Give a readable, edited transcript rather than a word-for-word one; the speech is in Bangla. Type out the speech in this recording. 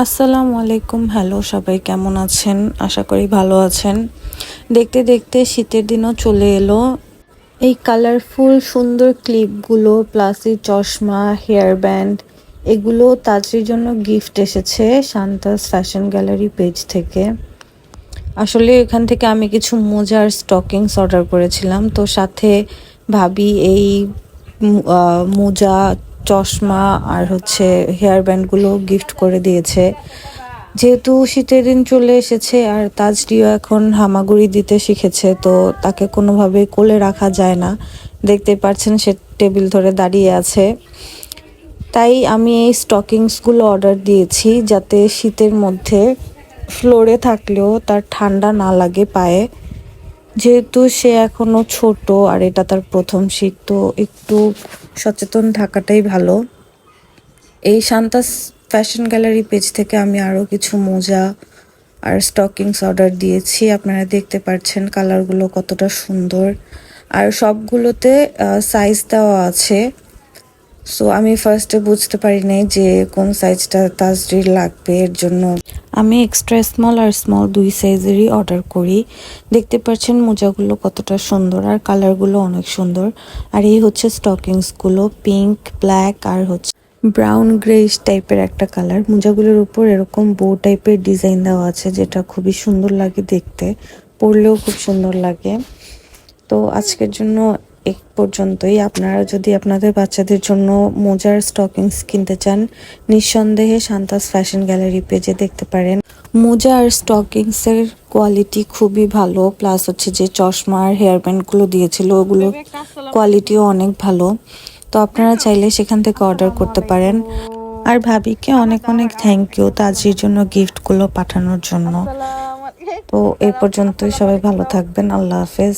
আসসালামু আলাইকুম। হ্যালো, সবাই কেমন আছেন? আশা করি ভালো আছেন। দেখতে দেখতে শীতের দিনও চলে এলো। এই কালারফুল সুন্দর ক্লিপগুলো প্লাস এই চশমা, হেয়ার ব্যান্ড এগুলো তাজরির জন্য গিফট এসেছে শান্তাস ফ্যাশন গ্যালারি পেজ থেকে। আসলে এখান থেকে আমি কিছু মোজার স্টকিংস অর্ডার করেছিলাম, তো সাথে ভাবি এই মোজা, চশমা আর হেয়ার ব্যান্ডগুলো গিফট করে দিয়েছে। যেহেতু শীতের দিন চলে এসেছে আর তাজরিও এখন হামাগুড়ি দিতে শিখেছে, তো তাকে কোনোভাবে কোলে রাখা যায় না। দেখতে পাচ্ছেন সে টেবিল ধরে দাঁড়িয়ে আছে। তাই আমি এই স্টকিংসগুলো অর্ডার দিয়েছি যাতে শীতের মধ্যে ফ্লোরে থাকলেও তার ঠান্ডা না লাগে পায়ে। যেহেতু সে এখনো ছোট আর এটা তার প্রথম শীত, তো একটু সচেতন থাকাটাই ভালো। এই শান্তাস ফ্যাশন গ্যালারি পেজ থেকে আমি আরও কিছু মোজা আর স্টকিংস অর্ডার দিয়েছি। আপনারা দেখতে পাচ্ছেন কালারগুলো কতটা সুন্দর, আর সবগুলোতে সাইজ দেওয়া আছে। সো আমি ফার্স্টে বুঝতে পারি নাই যে কোন সাইজটা তাজরির লাগবে, এর জন্য আমি এক্সট্রা স্মল আর স্মল দুই সাইজেরই অর্ডার করি। দেখতে পাচ্ছেন মোজাগুলো কতটা সুন্দর আর কালারগুলো অনেক সুন্দর। আর এই হচ্ছে স্টকিংসগুলো, পিঙ্ক, ব্ল্যাক আর ব্রাউন গ্রেইশ টাইপের একটা কালার। মোজাগুলোর উপর এরকম বো টাইপের ডিজাইন দেওয়া আছে, যেটা খুবই সুন্দর লাগে দেখতে, পরলেও খুব সুন্দর লাগে। তো আজকের জন্য এই পর্যন্তই। আপনারা যদি আপনাদের বাচ্চাদের জন্য মোজার স্টকিংস কিনতে চান, নিঃসন্দেহে শান্তাস ফ্যাশন গ্যালারি পেজে দেখতে পারেন। মোজা আর স্টকিংসের কোয়ালিটি খুবই ভালো, প্লাস যে চশমা আর হেয়ার ব্যান্ডগুলো দিয়েছিল ওগুলো কোয়ালিটিও অনেক ভালো। তো আপনারা চাইলে সেখান থেকে অর্ডার করতে পারেন। আর ভাবিকে অনেক অনেক থ্যাংক ইউ তাজরির জন্য গিফটগুলো পাঠানোর জন্য। তো এই পর্যন্তই, সবাই ভালো থাকবেন। আল্লাহ হাফেজ।